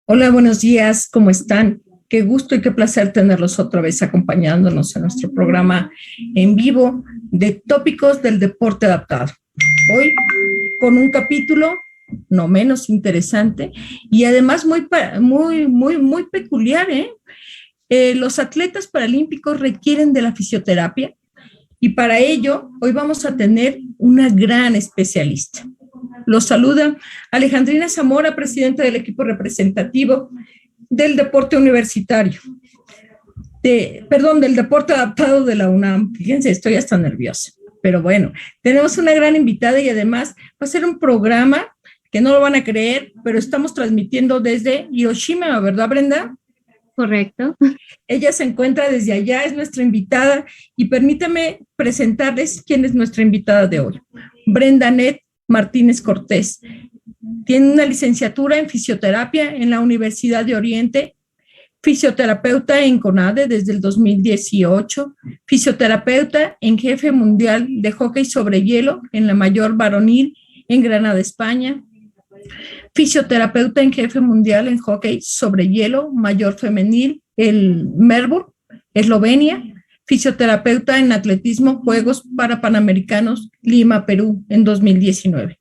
Hola, buenos días, ¿cómo están? Qué gusto y qué placer tenerlos otra vez acompañándonos en nuestro programa en vivo de tópicos del deporte adaptado. Hoy con un capítulo no menos interesante y además muy peculiar, ¿eh? Los atletas paralímpicos requieren de la fisioterapia y para ello hoy vamos a tener una gran especialista. Los saluda Alejandrina Zamora, presidenta del equipo representativo del deporte universitario, del deporte adaptado de la UNAM. Fíjense, estoy hasta nerviosa. Pero bueno, tenemos una gran invitada y además va a ser un programa que no lo van a creer, pero estamos transmitiendo desde Hiroshima, ¿verdad, Brenda? Correcto. Ella se encuentra desde allá, es nuestra invitada y permítame presentarles quién es nuestra invitada de hoy. Brenda Net Martínez Cortés. Tiene una licenciatura en fisioterapia en la Universidad de Oriente, fisioterapeuta en CONADE desde el 2018, fisioterapeuta en jefe mundial de hockey sobre hielo en la mayor varonil en Granada, España, fisioterapeuta en jefe mundial en hockey sobre hielo mayor femenil en Melbourne, Eslovenia, fisioterapeuta en atletismo Juegos para Panamericanos Lima, Perú en 2019.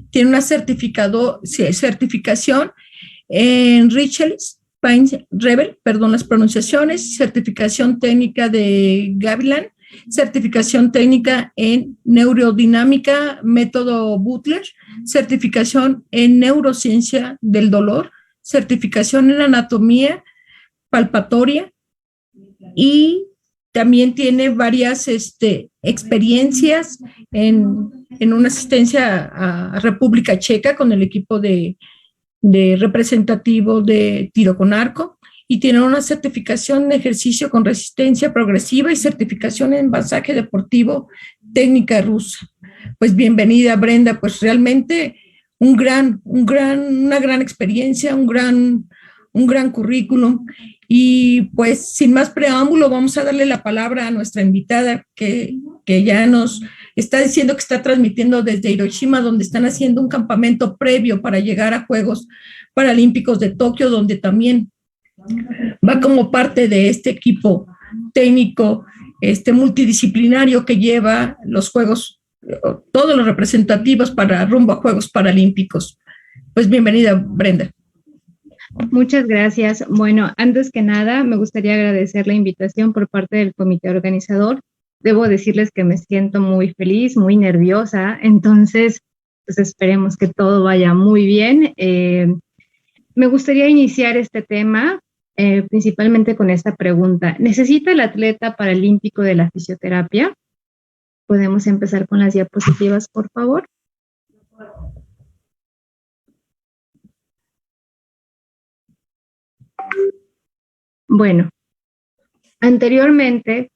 Tiene una certificación en Richel's Pine Rebel, perdón las pronunciaciones, certificación técnica de Gavilan, certificación técnica en neurodinámica, método Butler, certificación en neurociencia del dolor, certificación en anatomía palpatoria y también tiene varias experiencias en una asistencia a República Checa con el equipo de representativo de tiro con arco y tiene una certificación en ejercicio con resistencia progresiva y certificación en masaje deportivo técnica rusa. Pues bienvenida, Brenda, pues realmente una gran experiencia, un gran currículum. Y pues sin más preámbulo, vamos a darle la palabra a nuestra invitada que ya nos está diciendo que está transmitiendo desde Hiroshima, donde están haciendo un campamento previo para llegar a Juegos Paralímpicos de Tokio, donde también va como parte de este equipo técnico multidisciplinario que lleva los Juegos, todos los representativos para rumbo a Juegos Paralímpicos. Pues bienvenida, Brenda. Muchas gracias. Bueno, antes que nada, me gustaría agradecer la invitación por parte del comité organizador. Debo decirles que me siento muy feliz, muy nerviosa, entonces pues esperemos que todo vaya muy bien. Me gustaría iniciar este tema principalmente con esta pregunta. ¿Necesita el atleta paralímpico de la fisioterapia? ¿Podemos empezar con las diapositivas, por favor? Bueno, anteriormente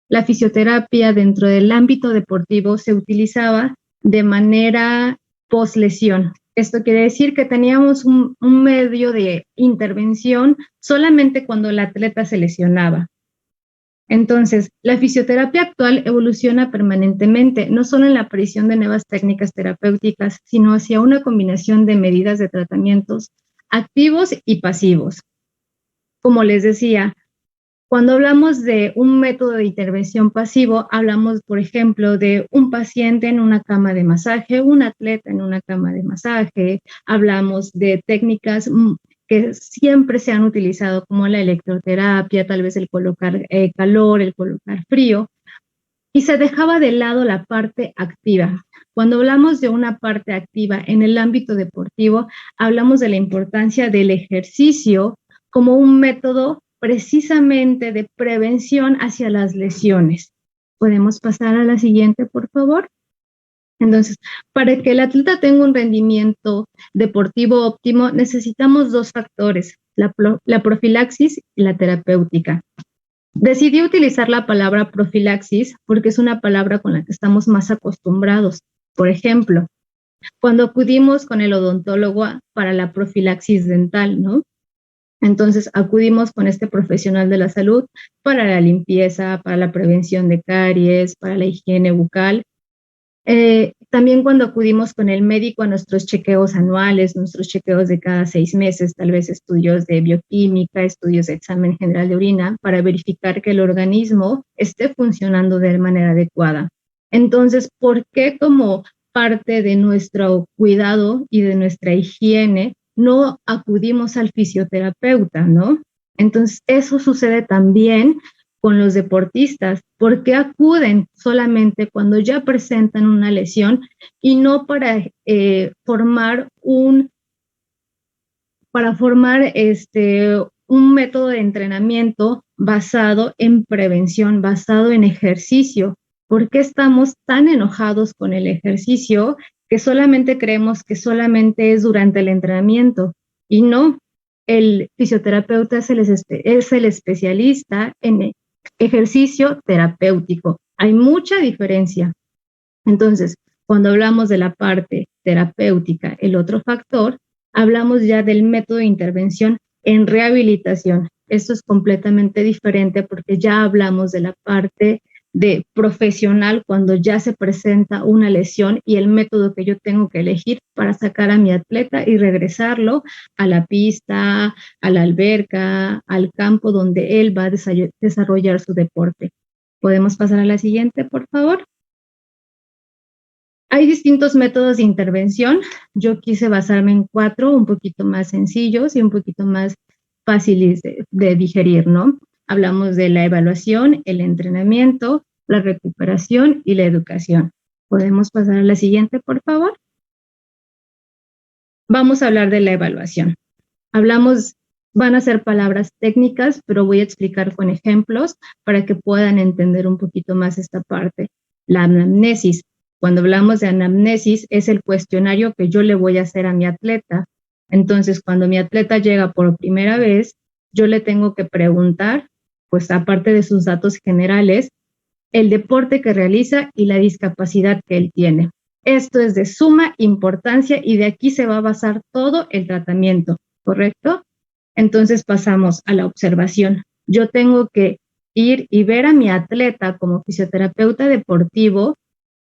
la fisioterapia dentro del ámbito deportivo se utilizaba de manera post-lesión. Esto quiere decir que teníamos un medio de intervención solamente cuando el atleta se lesionaba. Entonces, la fisioterapia actual evoluciona permanentemente, no solo en la aparición de nuevas técnicas terapéuticas, sino hacia una combinación de medidas de tratamientos activos y pasivos. Como les decía, cuando hablamos de un método de intervención pasivo, hablamos, por ejemplo, de un paciente en una cama de masaje, un atleta en una cama de masaje, hablamos de técnicas que siempre se han utilizado como la electroterapia, tal vez el colocar calor, el colocar frío, y se dejaba de lado la parte activa. Cuando hablamos de una parte activa en el ámbito deportivo, hablamos de la importancia del ejercicio como un método precisamente de prevención hacia las lesiones. ¿Podemos pasar a la siguiente, por favor? Entonces, para que el atleta tenga un rendimiento deportivo óptimo, necesitamos dos factores, la profilaxis y la terapéutica. Decidí utilizar la palabra profilaxis porque es una palabra con la que estamos más acostumbrados. Por ejemplo, cuando acudimos con el odontólogo para la profilaxis dental, ¿no? Entonces acudimos con este profesional de la salud para la limpieza, para la prevención de caries, para la higiene bucal. También cuando acudimos con el médico a nuestros chequeos anuales, nuestros chequeos de cada 6 meses, tal vez estudios de bioquímica, estudios de examen general de orina, para verificar que el organismo esté funcionando de manera adecuada. Entonces, ¿por qué como parte de nuestro cuidado y de nuestra higiene no acudimos al fisioterapeuta, no? Entonces, eso sucede también con los deportistas. ¿Por qué acuden solamente cuando ya presentan una lesión y no para formar un método de entrenamiento basado en prevención, basado en ejercicio? ¿Por qué estamos tan enojados con el ejercicio que solamente creemos que solamente es durante el entrenamiento? Y no, el fisioterapeuta es el especialista en ejercicio terapéutico. Hay mucha diferencia. Entonces, cuando hablamos de la parte terapéutica, el otro factor, hablamos ya del método de intervención en rehabilitación. Esto es completamente diferente porque ya hablamos de la parte de profesional cuando ya se presenta una lesión y el método que yo tengo que elegir para sacar a mi atleta y regresarlo a la pista, a la alberca, al campo donde él va a desarrollar su deporte. ¿Podemos pasar a la siguiente, por favor? Hay distintos métodos de intervención. Yo quise basarme en 4, un poquito más sencillos y un poquito más fáciles de digerir, ¿no? Hablamos de la evaluación, el entrenamiento, la recuperación y la educación. ¿Podemos pasar a la siguiente, por favor? Vamos a hablar de la evaluación. Van a ser palabras técnicas, pero voy a explicar con ejemplos para que puedan entender un poquito más esta parte. La anamnesis. Cuando hablamos de anamnesis, es el cuestionario que yo le voy a hacer a mi atleta. Entonces, cuando mi atleta llega por primera vez, yo le tengo que preguntar, pues aparte de sus datos generales, el deporte que realiza y la discapacidad que él tiene. Esto es de suma importancia y de aquí se va a basar todo el tratamiento, ¿correcto? Entonces pasamos a la observación. Yo tengo que ir y ver a mi atleta como fisioterapeuta deportivo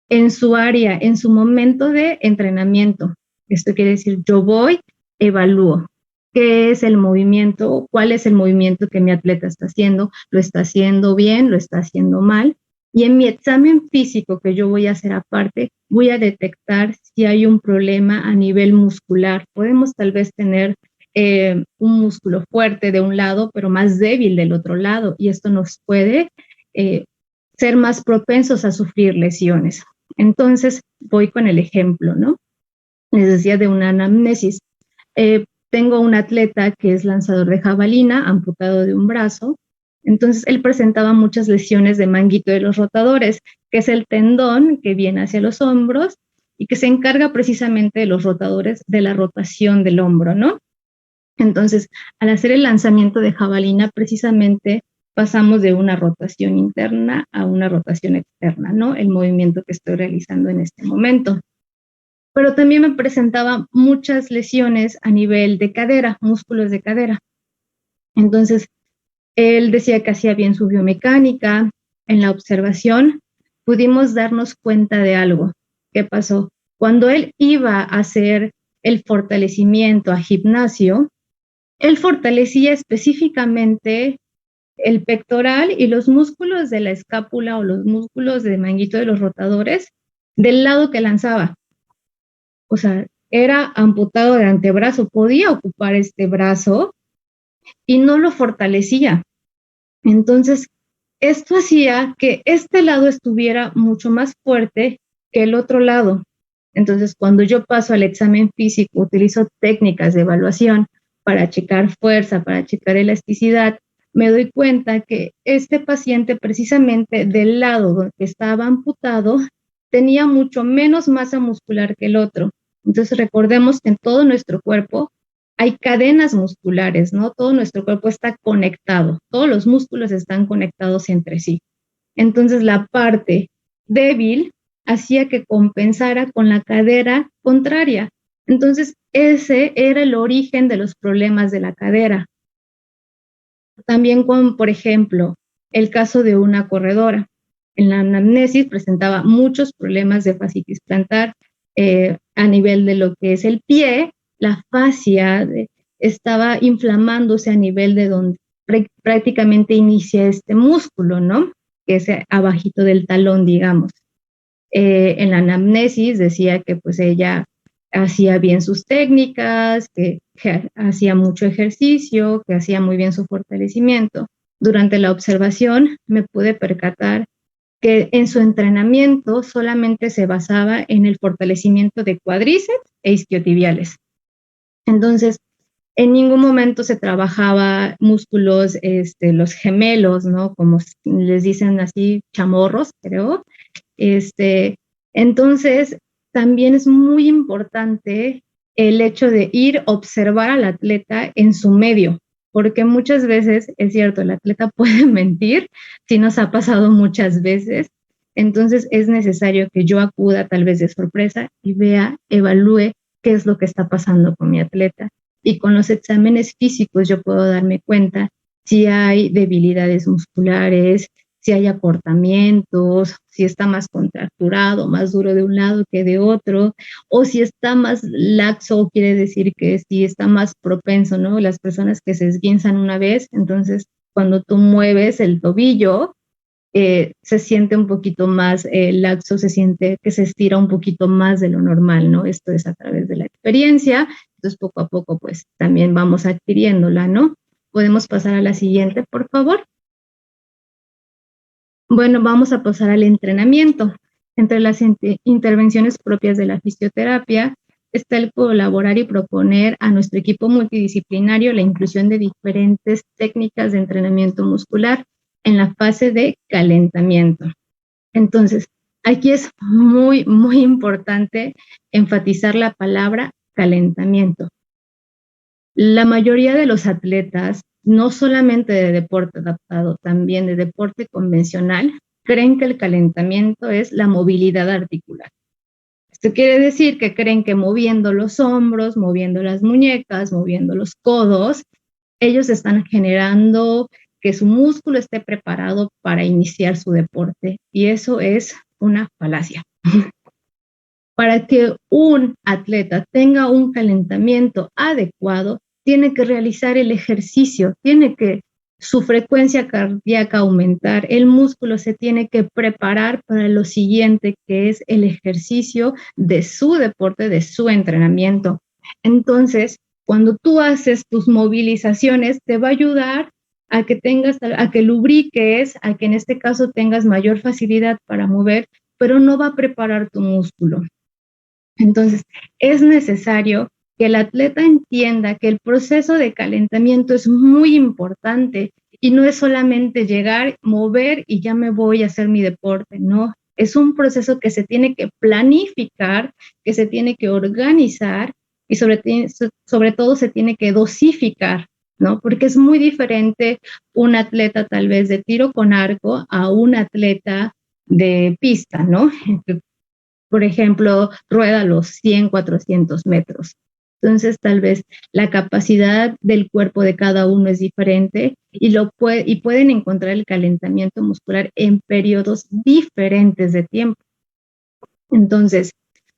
en su área, en su momento de entrenamiento. Esto quiere decir, yo voy, evalúo qué es el movimiento, cuál es el movimiento que mi atleta está haciendo, lo está haciendo bien, lo está haciendo mal. Y en mi examen físico que yo voy a hacer aparte, voy a detectar si hay un problema a nivel muscular. Podemos tal vez tener un músculo fuerte de un lado, pero más débil del otro lado, y esto nos puede ser más propensos a sufrir lesiones. Entonces, voy con el ejemplo, ¿no? Les decía de una anamnesis. Tengo un atleta que es lanzador de jabalina, amputado de un brazo. Entonces, él presentaba muchas lesiones de manguito de los rotadores, que es el tendón que viene hacia los hombros y que se encarga precisamente de los rotadores, de la rotación del hombro, ¿no? Entonces, al hacer el lanzamiento de jabalina, precisamente pasamos de una rotación interna a una rotación externa, ¿no? El movimiento que estoy realizando en este momento. Pero también me presentaba muchas lesiones a nivel de cadera, músculos de cadera. Entonces, él decía que hacía bien su biomecánica. En la observación pudimos darnos cuenta de algo. ¿Qué pasó? Cuando él iba a hacer el fortalecimiento a gimnasio, él fortalecía específicamente el pectoral y los músculos de la escápula o los músculos de manguito de los rotadores del lado que lanzaba. O sea, era amputado de antebrazo, podía ocupar este brazo y no lo fortalecía. Entonces, esto hacía que este lado estuviera mucho más fuerte que el otro lado. Entonces, cuando yo paso al examen físico, utilizo técnicas de evaluación para checar fuerza, para checar elasticidad, me doy cuenta que este paciente precisamente del lado donde estaba amputado tenía mucho menos masa muscular que el otro. Entonces recordemos que en todo nuestro cuerpo hay cadenas musculares, ¿no? Todo nuestro cuerpo está conectado, todos los músculos están conectados entre sí. Entonces la parte débil hacía que compensara con la cadera contraria. Entonces ese era el origen de los problemas de la cadera. También con, por ejemplo, el caso de una corredora. En la anamnesis presentaba muchos problemas de fascitis plantar, a nivel de lo que es el pie, la fascia estaba inflamándose a nivel de donde prácticamente inicia este músculo, ¿no? Que es abajito del talón, digamos. En la anamnesis decía que pues ella hacía bien sus técnicas, que hacía mucho ejercicio, que hacía muy bien su fortalecimiento. Durante la observación me pude percatar que en su entrenamiento solamente se basaba en el fortalecimiento de cuádriceps e isquiotibiales. Entonces, en ningún momento se trabajaba músculos, los gemelos, ¿no? Como les dicen así, chamorros, creo. Entonces, también es muy importante el hecho de ir a observar al atleta en su medio, porque muchas veces, es cierto, el atleta puede mentir, sí nos ha pasado muchas veces, entonces es necesario que yo acuda tal vez de sorpresa y vea, evalúe qué es lo que está pasando con mi atleta. Y con los exámenes físicos yo puedo darme cuenta si hay debilidades musculares, si hay acortamientos, si está más contracturado, más duro de un lado que de otro, o si está más laxo, quiere decir que si está más propenso, ¿no? Las personas que se esguinzan una vez, entonces cuando tú mueves el tobillo, se siente un poquito más laxo, se siente que se estira un poquito más de lo normal, ¿no? Esto es a través de la experiencia, entonces poco a poco pues también vamos adquiriéndola, ¿no? Podemos pasar a la siguiente, por favor. Bueno, vamos a pasar al entrenamiento. Entre las intervenciones propias de la fisioterapia está el colaborar y proponer a nuestro equipo multidisciplinario la inclusión de diferentes técnicas de entrenamiento muscular en la fase de calentamiento. Entonces, aquí es muy, muy importante enfatizar la palabra calentamiento. La mayoría de los atletas, no solamente de deporte adaptado, también de deporte convencional, creen que el calentamiento es la movilidad articular. Esto quiere decir que creen que moviendo los hombros, moviendo las muñecas, moviendo los codos, ellos están generando que su músculo esté preparado para iniciar su deporte. Y eso es una falacia. Para que un atleta tenga un calentamiento adecuado, tiene que realizar el ejercicio, tiene que su frecuencia cardíaca aumentar, el músculo se tiene que preparar para lo siguiente, que es el ejercicio de su deporte, de su entrenamiento. Entonces, cuando tú haces tus movilizaciones, te va a ayudar a que tengas, a que lubriques, a que en este caso tengas mayor facilidad para mover, pero no va a preparar tu músculo. Entonces, es necesario que el atleta entienda que el proceso de calentamiento es muy importante y no es solamente llegar, mover y ya me voy a hacer mi deporte, no. Es un proceso que se tiene que planificar, que se tiene que organizar y sobre todo se tiene que dosificar, ¿no? Porque es muy diferente un atleta tal vez de tiro con arco a un atleta de pista, ¿no? Por ejemplo, rueda los 100, 400 metros. Entonces, tal vez la capacidad del cuerpo de cada uno es diferente y pueden encontrar el calentamiento muscular en periodos diferentes de tiempo. Entonces,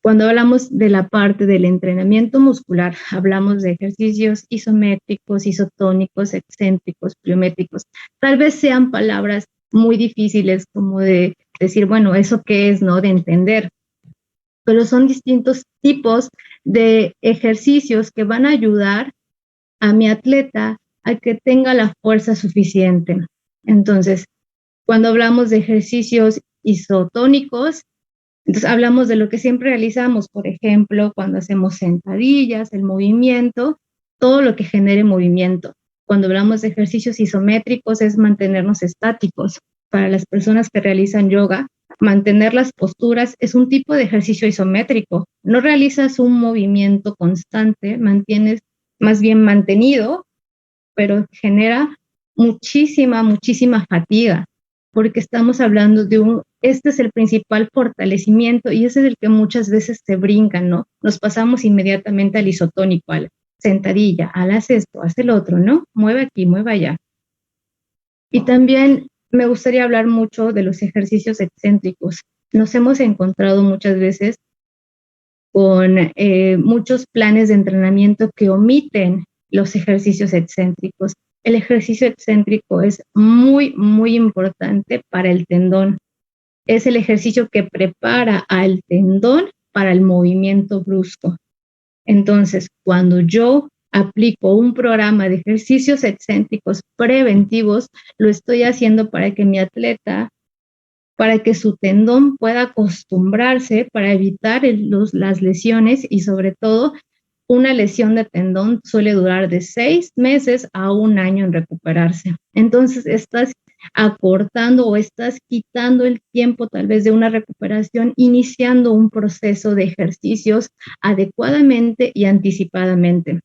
cuando hablamos de la parte del entrenamiento muscular, hablamos de ejercicios isométricos, isotónicos, excéntricos, pliométricos. Tal vez sean palabras muy difíciles como de decir, bueno, ¿eso qué es, no? De entender. Pero son distintos tipos de ejercicios que van a ayudar a mi atleta a que tenga la fuerza suficiente. Entonces, cuando hablamos de ejercicios isotónicos, entonces hablamos de lo que siempre realizamos, por ejemplo, cuando hacemos sentadillas, el movimiento, todo lo que genere movimiento. Cuando hablamos de ejercicios isométricos es mantenernos estáticos. Para las personas que realizan yoga, mantener las posturas es un tipo de ejercicio isométrico. No realizas un movimiento constante, mantienes más bien mantenido, pero genera muchísima, muchísima fatiga, porque estamos hablando de este es el principal fortalecimiento y ese es el que muchas veces se brincan, ¿no? Nos pasamos inmediatamente al isotónico, a la sentadilla, al haz esto, haz el otro, ¿no? Mueve aquí, mueve allá. Y también me gustaría hablar mucho de los ejercicios excéntricos. Nos hemos encontrado muchas veces con muchos planes de entrenamiento que omiten los ejercicios excéntricos. El ejercicio excéntrico es muy, muy importante para el tendón. Es el ejercicio que prepara al tendón para el movimiento brusco. Entonces, cuando yo aplico un programa de ejercicios excéntricos preventivos, lo estoy haciendo para que mi atleta, para que su tendón pueda acostumbrarse, para evitar las lesiones, y sobre todo, una lesión de tendón suele durar de 6 meses a 1 año en recuperarse. Entonces, estás acortando o estás quitando el tiempo tal vez de una recuperación, iniciando un proceso de ejercicios adecuadamente y anticipadamente.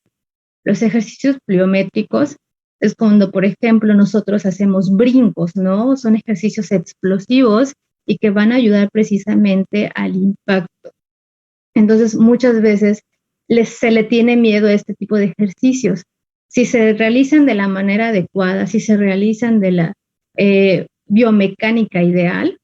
Los ejercicios pliométricos es cuando, por ejemplo, nosotros hacemos brincos, ¿no? Son ejercicios explosivos y que van a ayudar precisamente al impacto. Entonces, muchas veces se le tiene miedo a este tipo de ejercicios. Si se realizan de la manera adecuada, si se realizan de la biomecánica ideal,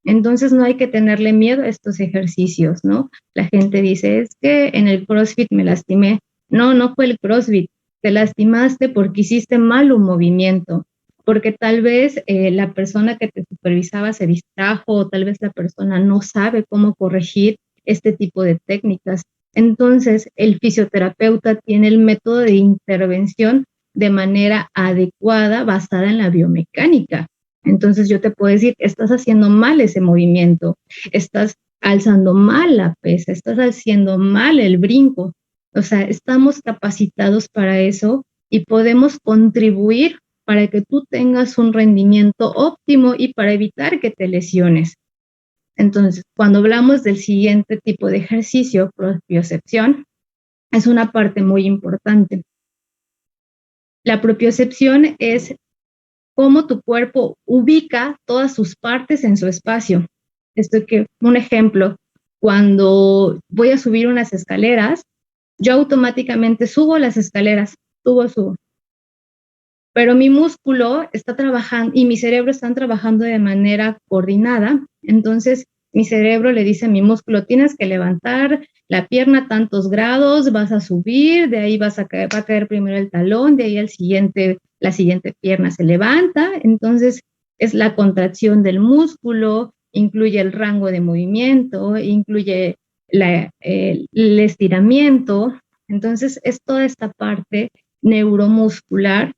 entonces no hay que tenerle miedo a estos ejercicios, ¿no? La gente dice, es que en el CrossFit me lastimé. No, no fue el CrossFit. Te lastimaste porque hiciste mal un movimiento, porque tal vez la persona que te supervisaba se distrajo, o tal vez la persona no sabe cómo corregir este tipo de técnicas. Entonces, el fisioterapeuta tiene el método de intervención de manera adecuada, basada en la biomecánica. Entonces, yo te puedo decir, estás haciendo mal ese movimiento, estás alzando mal la pesa, estás haciendo mal el brinco. O sea, estamos capacitados para eso y podemos contribuir para que tú tengas un rendimiento óptimo y para evitar que te lesiones. Entonces, cuando hablamos del siguiente tipo de ejercicio, propiocepción, es una parte muy importante. La propiocepción es cómo tu cuerpo ubica todas sus partes en su espacio. Un ejemplo, cuando voy a subir unas escaleras, yo automáticamente subo las escaleras, subo. Pero mi músculo está trabajando y mi cerebro están trabajando de manera coordinada. Entonces, mi cerebro le dice a mi músculo, tienes que levantar la pierna a tantos grados, vas a subir, de ahí va a caer primero el talón, de ahí la siguiente pierna se levanta. Entonces, es la contracción del músculo, incluye el rango de movimiento, incluye el estiramiento. Entonces, es toda esta parte neuromuscular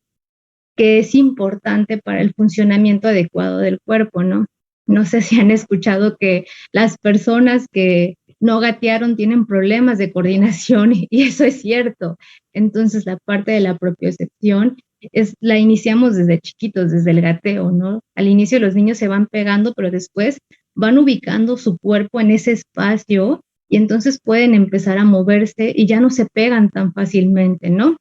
que es importante para el funcionamiento adecuado del cuerpo, ¿no? No sé si han escuchado que las personas que no gatearon tienen problemas de coordinación, y eso es cierto. Entonces, la parte de la propiocepción la iniciamos desde chiquitos, desde el gateo, ¿no? Al inicio los niños se van pegando, pero después van ubicando su cuerpo en ese espacio y entonces pueden empezar a moverse y ya no se pegan tan fácilmente, ¿no?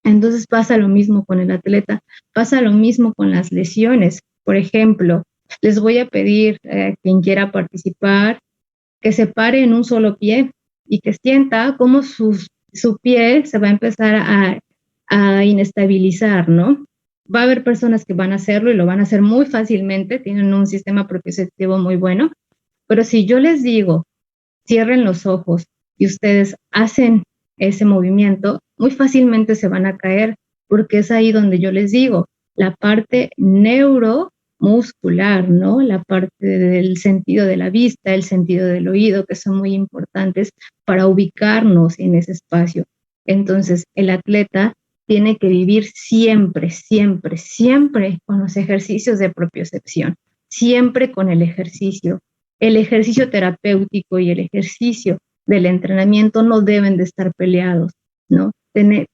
Entonces pasa lo mismo con el atleta, pasa lo mismo con las lesiones. Por ejemplo, les voy a pedir a quien quiera participar que se pare en un solo pie y que sienta cómo su pie se va a empezar a inestabilizar, ¿no? Va a haber personas que van a hacerlo y lo van a hacer muy fácilmente, tienen un sistema propioceptivo muy bueno, pero si yo les digo, cierren los ojos y ustedes hacen ese movimiento, muy fácilmente se van a caer, porque es ahí donde yo les digo, la parte neuromuscular, ¿no? La parte del sentido de la vista, el sentido del oído, que son muy importantes para ubicarnos en ese espacio. Entonces, el atleta tiene que vivir siempre, siempre, siempre con los ejercicios de propiocepción, siempre con el ejercicio. El ejercicio terapéutico y el ejercicio del entrenamiento no deben de estar peleados, ¿no?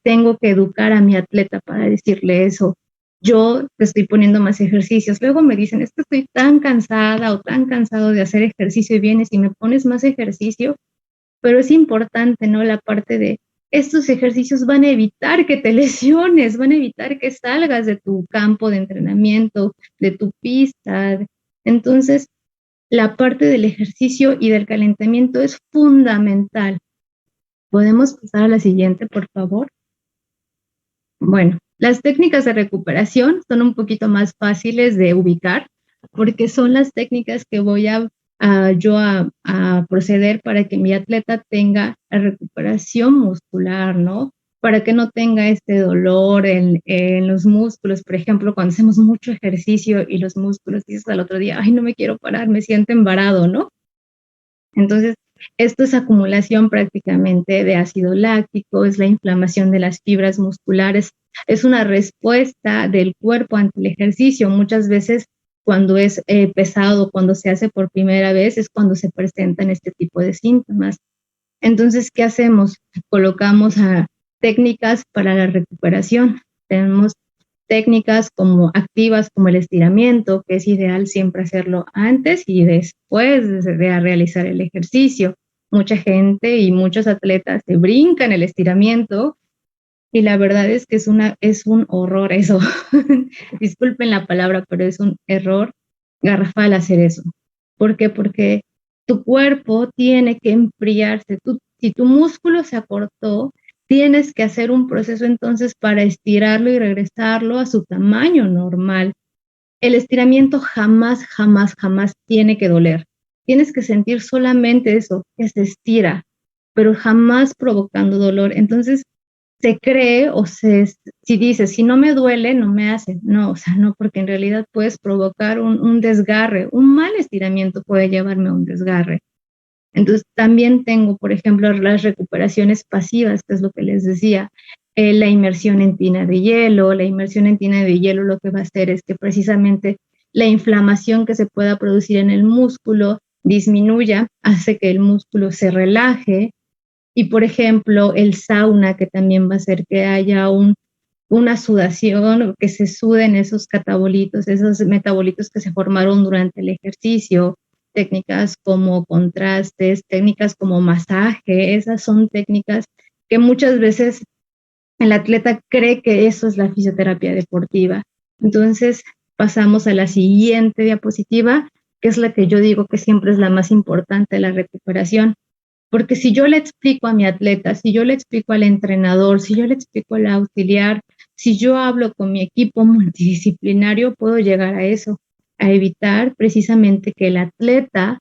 Tengo que educar a mi atleta para decirle eso. Yo te estoy poniendo más ejercicios. Luego me dicen, es que estoy tan cansada o tan cansado de hacer ejercicio y vienes y me pones más ejercicio. Pero es importante, ¿no? La parte de estos ejercicios van a evitar que te lesiones, van a evitar que salgas de tu campo de entrenamiento, de tu pista. Entonces, la parte del ejercicio y del calentamiento es fundamental. ¿Podemos pasar a la siguiente, por favor? Bueno, las técnicas de recuperación son un poquito más fáciles de ubicar porque son las técnicas que voy a a proceder para que mi atleta tenga la recuperación muscular, ¿no? Para que no tenga este dolor en los músculos. Por ejemplo, cuando hacemos mucho ejercicio y los músculos, dices al otro día, ay, no me quiero parar, me siento embarado, ¿no? Entonces, esto es acumulación prácticamente de ácido láctico, es la inflamación de las fibras musculares, es una respuesta del cuerpo ante el ejercicio. Muchas veces cuando es pesado, cuando se hace por primera vez, es cuando se presentan este tipo de síntomas. Entonces, ¿qué hacemos? Colocamos técnicas para la recuperación. Tenemos técnicas como activas, como el estiramiento, que es ideal siempre hacerlo antes y después de realizar el ejercicio. Mucha gente y muchos atletas se brincan el estiramiento y la verdad es que es un horror eso. Disculpen la palabra, pero es un error garrafal hacer eso. ¿Por qué? Porque tu cuerpo tiene que enfriarse. Si tu músculo se acortó, tienes que hacer un proceso entonces para estirarlo y regresarlo a su tamaño normal. El estiramiento jamás, jamás, jamás tiene que doler. Tienes que sentir solamente eso, que se estira, pero jamás provocando dolor. Entonces, se cree si dices, si no me duele, no me hace. No, o sea, no, porque en realidad puedes provocar un desgarre. Un mal estiramiento puede llevarme a un desgarre. Entonces, también tengo, por ejemplo, las recuperaciones pasivas, que es lo que les decía, la inmersión en tina de hielo. La inmersión en tina de hielo lo que va a hacer es que precisamente la inflamación que se pueda producir en el músculo disminuya, hace que el músculo se relaje. Y, por ejemplo, el sauna, que también va a hacer que haya una sudación, que se suden esos catabolitos, esos metabolitos que se formaron durante el ejercicio. Técnicas como contrastes, técnicas como masaje, esas son técnicas que muchas veces el atleta cree que eso es la fisioterapia deportiva. Entonces pasamos a la siguiente diapositiva, que es la que yo digo que siempre es la más importante, la recuperación. Porque si yo le explico a mi atleta, si yo le explico al entrenador, si yo le explico al auxiliar, si yo hablo con mi equipo multidisciplinario, puedo llegar a eso, a evitar precisamente que el atleta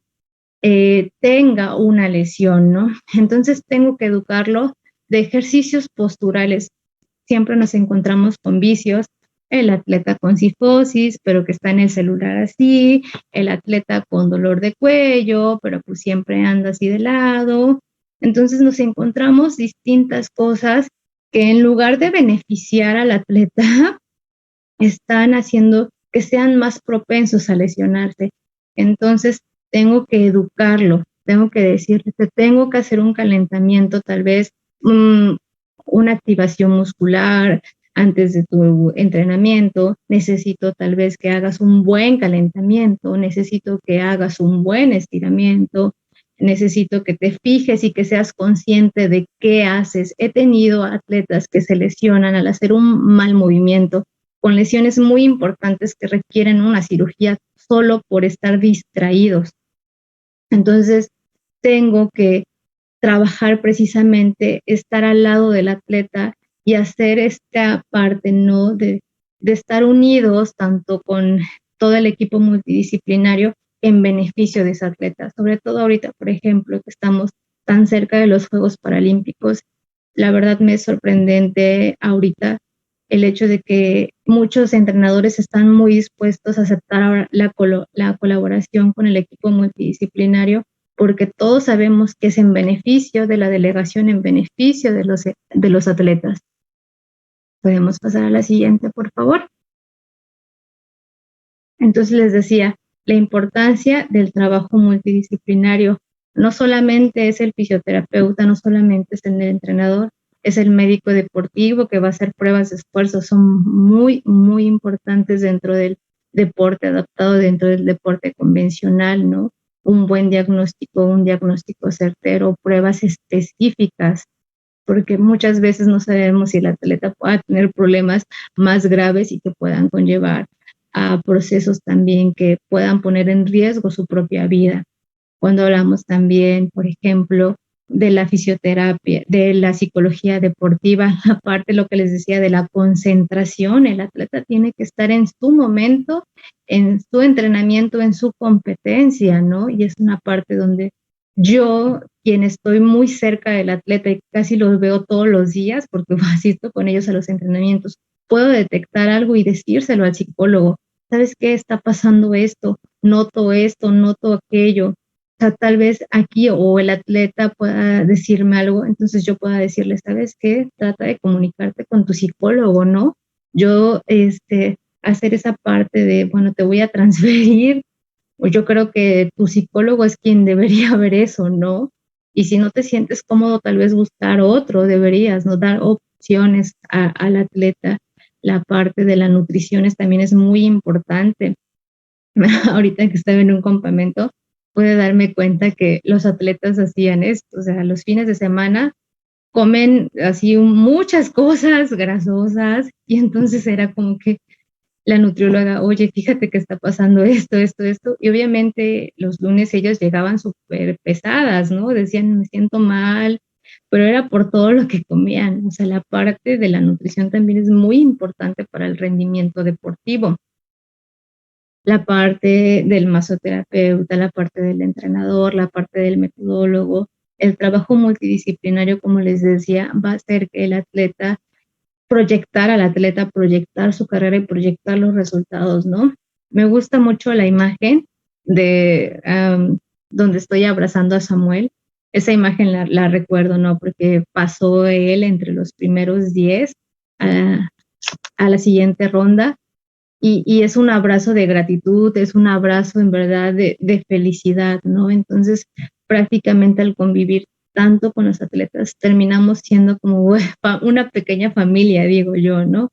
tenga una lesión, ¿no? Entonces tengo que educarlo de ejercicios posturales. Siempre nos encontramos con vicios, el atleta con cifosis, pero que está en el celular así, el atleta con dolor de cuello, pero pues siempre anda así de lado. Entonces nos encontramos distintas cosas que en lugar de beneficiar al atleta, están haciendo que sean más propensos a lesionarse. Entonces tengo que educarlo, tengo que decirle, te tengo que hacer un calentamiento, tal vez una activación muscular antes de tu entrenamiento, necesito tal vez que hagas un buen calentamiento, necesito que hagas un buen estiramiento, necesito que te fijes y que seas consciente de qué haces. He tenido atletas que se lesionan al hacer un mal movimiento, con lesiones muy importantes que requieren una cirugía solo por estar distraídos. Entonces, tengo que trabajar precisamente, estar al lado del atleta y hacer esta parte, ¿no? De estar unidos tanto con todo el equipo multidisciplinario en beneficio de ese atleta. Sobre todo ahorita, por ejemplo, que estamos tan cerca de los Juegos Paralímpicos, la verdad me es sorprendente ahorita el hecho de que muchos entrenadores están muy dispuestos a aceptar la colaboración con el equipo multidisciplinario, porque todos sabemos que es en beneficio de la delegación, en beneficio de los atletas. Podemos pasar a la siguiente, por favor. Entonces les decía, la importancia del trabajo multidisciplinario. No solamente es el fisioterapeuta, no solamente es el entrenador, es el médico deportivo que va a hacer pruebas de esfuerzo. Son muy, muy importantes dentro del deporte adaptado, dentro del deporte convencional, ¿no? Un buen diagnóstico, un diagnóstico certero, pruebas específicas, porque muchas veces no sabemos si el atleta pueda tener problemas más graves y que puedan conllevar a procesos también que puedan poner en riesgo su propia vida. Cuando hablamos también, por ejemplo, de la fisioterapia, de la psicología deportiva, aparte lo que les decía de la concentración, el atleta tiene que estar en su momento, en su entrenamiento, en su competencia, ¿no? Y es una parte donde yo, quien estoy muy cerca del atleta y casi los veo todos los días, porque asisto con ellos a los entrenamientos, puedo detectar algo y decírselo al psicólogo. ¿Sabes qué? Está pasando esto, noto aquello. O sea, tal vez aquí o el atleta pueda decirme algo, entonces yo pueda decirle, ¿sabes qué? Trata de comunicarte con tu psicólogo, ¿no? Yo, hacer esa parte de, bueno, te voy a transferir, o yo creo que tu psicólogo es quien debería ver eso, ¿no? Y si no te sientes cómodo, tal vez buscar otro, deberías, ¿no? Dar opciones al atleta. La parte de la nutrición también es muy importante. Ahorita que estaba en un campamento, pude darme cuenta que los atletas hacían esto, o sea, los fines de semana comen así muchas cosas grasosas y entonces era como que la nutrióloga, oye, fíjate que está pasando esto, y obviamente los lunes ellas llegaban súper pesadas, ¿no? Decían, me siento mal, pero era por todo lo que comían, o sea, la parte de la nutrición también es muy importante para el rendimiento deportivo. La parte del masoterapeuta, la parte del entrenador, la parte del metodólogo, el trabajo multidisciplinario, como les decía, va a hacer que el atleta proyectar su carrera y proyectar los resultados, ¿no? Me gusta mucho la imagen de donde estoy abrazando a Samuel. Esa imagen la recuerdo, ¿no? Porque pasó él entre los primeros 10 a la siguiente ronda y es un abrazo de gratitud, es un abrazo en verdad de felicidad, ¿no? Entonces, prácticamente al convivir tanto con los atletas, terminamos siendo como una pequeña familia, digo yo, ¿no?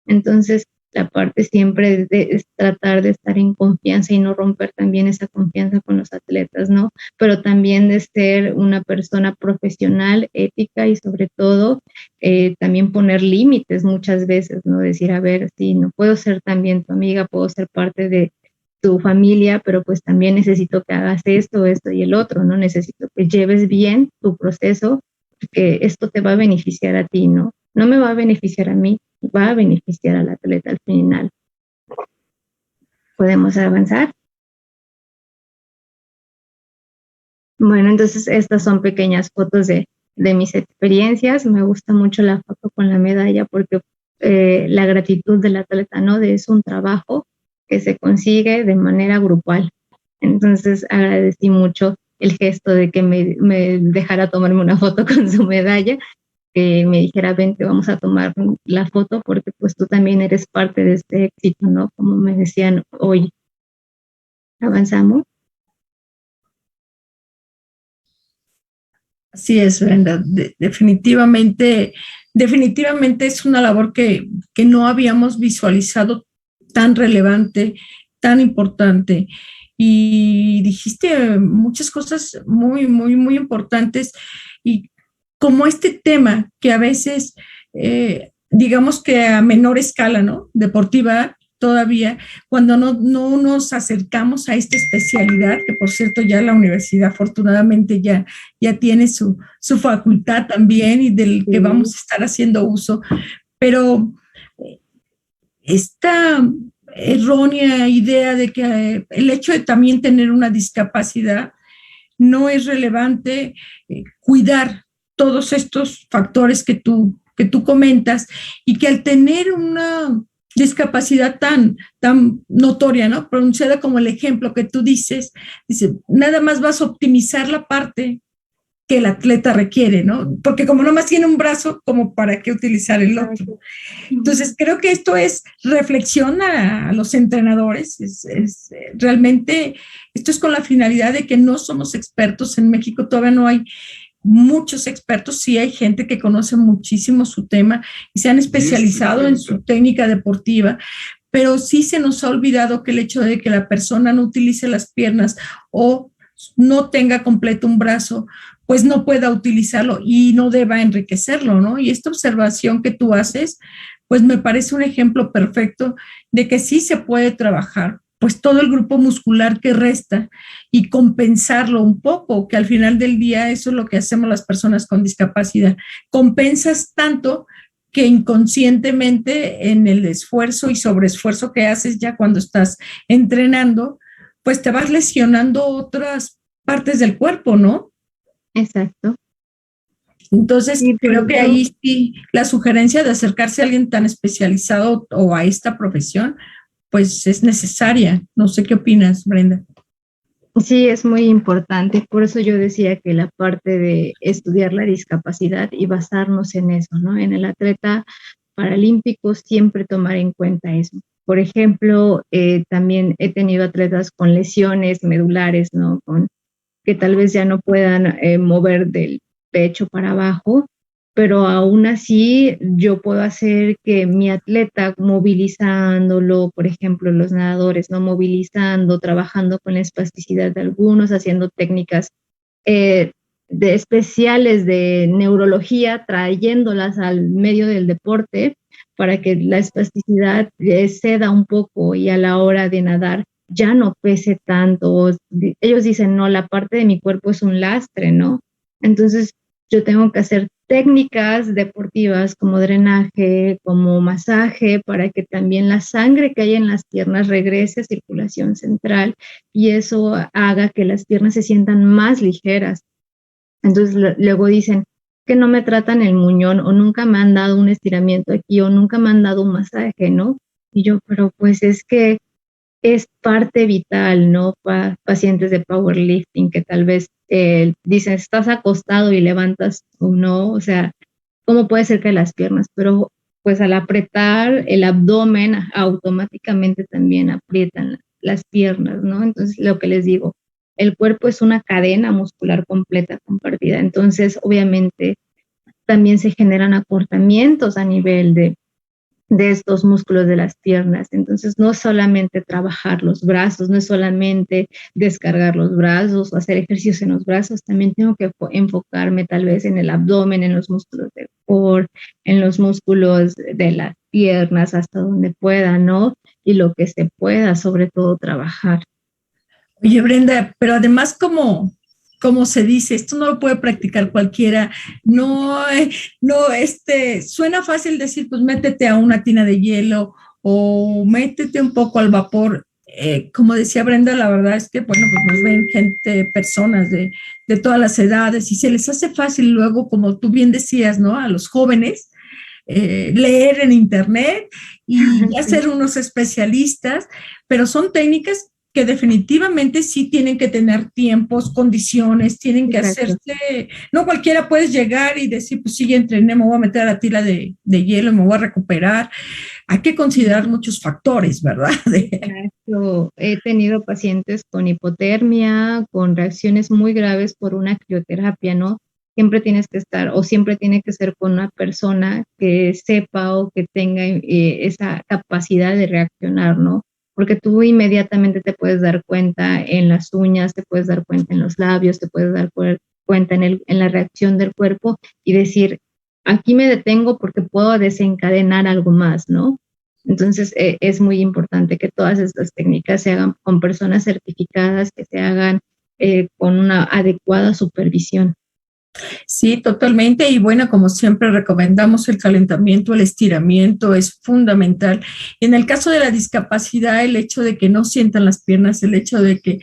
Entonces, la parte siempre es tratar de estar en confianza y no romper también esa confianza con los atletas, ¿no? Pero también de ser una persona profesional, ética y sobre todo también poner límites muchas veces, ¿no? Decir, a ver, sí, no puedo ser también tu amiga, puedo ser parte de tu familia, pero pues también necesito que hagas esto y el otro, ¿no? Necesito que lleves bien tu proceso, porque esto te va a beneficiar a ti, ¿no? No me va a beneficiar a mí, va a beneficiar al atleta al final. ¿Podemos avanzar? Bueno, entonces estas son pequeñas fotos de mis experiencias. Me gusta mucho la foto con la medalla porque la gratitud del atleta, ¿no? Es un trabajo que se consigue de manera grupal. Entonces agradecí mucho el gesto de que me dejara tomarme una foto con su medalla, que me dijera, vente, vamos a tomar la foto porque pues tú también eres parte de este éxito, ¿no? Como me decían hoy. ¿Avanzamos? Así es, Brenda. Definitivamente es una labor que no habíamos visualizado tan relevante, tan importante. Y dijiste muchas cosas muy importantes. Y como este tema que a veces, digamos que a menor escala, ¿no? Deportiva todavía, cuando no nos acercamos a esta especialidad, que por cierto ya la universidad afortunadamente ya tiene su facultad también y del que vamos a estar haciendo uso, pero esta errónea idea de que el hecho de también tener una discapacidad no es relevante cuidar todos estos factores que tú comentas y que al tener una discapacidad tan notoria, ¿no? Pronunciada como el ejemplo que tú dices, dice, nada más vas a optimizar la parte que el atleta requiere, ¿no? Porque como nomás tiene un brazo, como para qué utilizar el otro. Entonces, creo que esto es reflexión a los entrenadores, realmente esto es con la finalidad de que no somos expertos en México, todavía no hay muchos expertos, sí hay gente que conoce muchísimo su tema y se han especializado en su técnica deportiva, pero sí se nos ha olvidado que el hecho de que la persona no utilice las piernas o no tenga completo un brazo, pues no pueda utilizarlo y no deba enriquecerlo, ¿no? Y esta observación que tú haces, pues me parece un ejemplo perfecto de que sí se puede trabajar pues todo el grupo muscular que resta y compensarlo un poco, que al final del día eso es lo que hacemos las personas con discapacidad. Compensas tanto que inconscientemente en el esfuerzo y sobreesfuerzo que haces ya cuando estás entrenando, pues te vas lesionando otras partes del cuerpo, ¿no? Exacto. Entonces, Y creo que ahí sí la sugerencia de acercarse a alguien tan especializado o a esta profesión, pues es necesaria. No sé qué opinas, Brenda. sí, es muy importante. Por eso yo decía que la parte de estudiar la discapacidad y basarnos en eso, ¿no? En el atleta paralímpico siempre tomar en cuenta eso. Por ejemplo, también he tenido atletas con lesiones medulares, ¿no? Que tal vez ya no puedan mover del pecho para abajo, pero aún así yo puedo hacer que mi atleta movilizándolo, por ejemplo, los nadadores, ¿no? Movilizando, trabajando con la espasticidad de algunos, haciendo técnicas de especiales de neurología, trayéndolas al medio del deporte para que la espasticidad ceda un poco y a la hora de nadar ya no pese tanto. Ellos dicen, no, la parte de mi cuerpo es un lastre, ¿no? Entonces yo tengo que hacer técnicas deportivas como drenaje, como masaje, para que también la sangre que hay en las piernas regrese a circulación central y eso haga que las piernas se sientan más ligeras. Entonces luego dicen que no me tratan el muñón o nunca me han dado un estiramiento aquí o nunca me han dado un masaje, ¿no? Y yo, pero pues es que es parte vital, ¿no? Pacientes de powerlifting que tal vez dicen, estás acostado y levantas o no, o sea, ¿cómo puede ser que las piernas? Pero pues al apretar el abdomen automáticamente también aprietan las piernas, ¿no? Entonces lo que les digo, el cuerpo es una cadena muscular completa compartida, entonces obviamente también se generan acortamientos a nivel de estos músculos de las piernas. Entonces, no solamente trabajar los brazos, no es solamente descargar los brazos o hacer ejercicios en los brazos, también tengo que enfocarme tal vez en el abdomen, en los músculos del core, en los músculos de las piernas, hasta donde pueda, ¿no? Y lo que se pueda, sobre todo, trabajar. Oye, Brenda, pero además como se dice, esto no lo puede practicar cualquiera. No, no, suena fácil decir, pues métete a una tina de hielo o métete un poco al vapor. Como decía Brenda, la verdad es que, bueno, pues nos ven gente, personas de todas las edades y se les hace fácil luego, como tú bien decías, ¿no? A los jóvenes, leer en internet y ya ser unos especialistas, pero son técnicas que definitivamente sí tienen que tener tiempos, condiciones, tienen que Exacto. hacerse, no cualquiera puedes llegar y decir, pues sí, ya entrené, me voy a meter a la tira de hielo, me voy a recuperar. Hay que considerar muchos factores, ¿verdad? Exacto. He tenido pacientes con hipotermia, con reacciones muy graves por una crioterapia, ¿no? Siempre tienes que estar o siempre tiene que ser con una persona que sepa o que tenga esa capacidad de reaccionar, ¿no? Porque tú inmediatamente te puedes dar cuenta en las uñas, te puedes dar cuenta en los labios, te puedes dar cuenta en la reacción del cuerpo y decir, aquí me detengo porque puedo desencadenar algo más, ¿no? Entonces, es muy importante que todas estas técnicas se hagan con personas certificadas, que se hagan con una adecuada supervisión. Sí, totalmente. Y bueno, como siempre recomendamos el calentamiento, el estiramiento es fundamental. En el caso de la discapacidad, el hecho de que no sientan las piernas, el hecho de que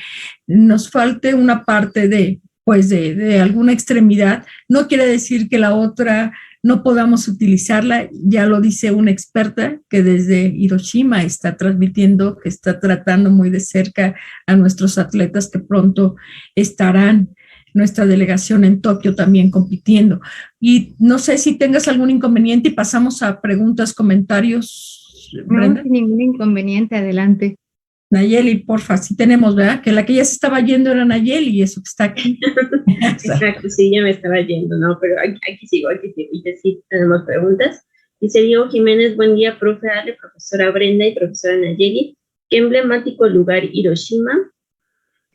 nos falte una parte pues de alguna extremidad, no quiere decir que la otra no podamos utilizarla. Ya lo dice una experta que desde Hiroshima está transmitiendo, que está tratando muy de cerca a nuestros atletas que pronto estarán nuestra delegación en Tokio también compitiendo. Y no sé si tengas algún inconveniente y pasamos a preguntas, comentarios, No, Brenda. sin ningún inconveniente, adelante. Nayeli, porfa, sí tenemos, ¿verdad? Que la que ya se estaba yendo era Nayeli y eso que está aquí. Exacto, sí, ya me estaba yendo, ¿no? Pero aquí sigo, y sí tenemos preguntas. Dice Diego Jiménez, buen día, profe Ale, profesora Brenda y profesora Nayeli. Qué emblemático lugar Hiroshima,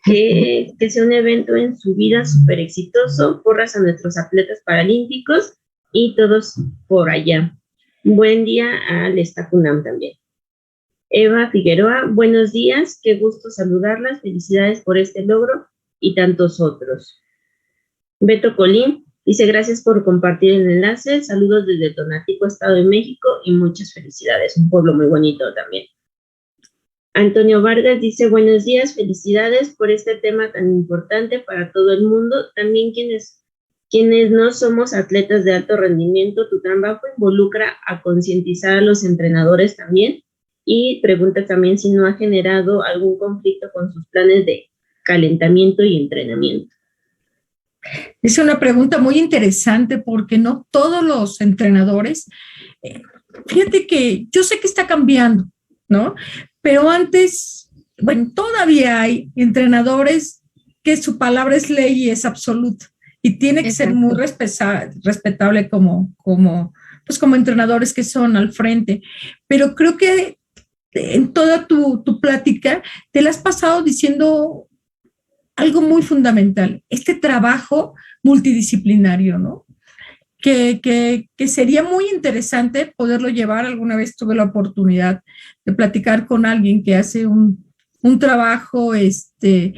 que sea un evento en su vida súper exitoso, porras a nuestros atletas paralímpicos y todos por allá. Buen día al Estacunam también. Eva Figueroa, buenos días, qué gusto saludarlas, felicidades por este logro y tantos otros. Beto Colín dice, gracias por compartir el enlace, saludos desde Tonatico, Estado de México, y muchas felicidades, un pueblo muy bonito también. Antonio Vargas dice, buenos días, felicidades por este tema tan importante para todo el mundo, también quienes no somos atletas de alto rendimiento, tu trabajo involucra a concientizar a los entrenadores también, y pregunta también si no ha generado algún conflicto con sus planes de calentamiento y entrenamiento. Es una pregunta muy interesante porque no todos los entrenadores, fíjate que yo sé que está cambiando, ¿no? Pero antes, bueno, todavía hay entrenadores que su palabra es ley y es absoluta y tiene que ser muy respetable pues como entrenadores que son al frente. Pero creo que en toda tu plática te la has pasado diciendo algo muy fundamental, este trabajo multidisciplinario, ¿no? Que sería muy interesante poderlo llevar. Alguna vez tuve la oportunidad de platicar con alguien que hace un trabajo de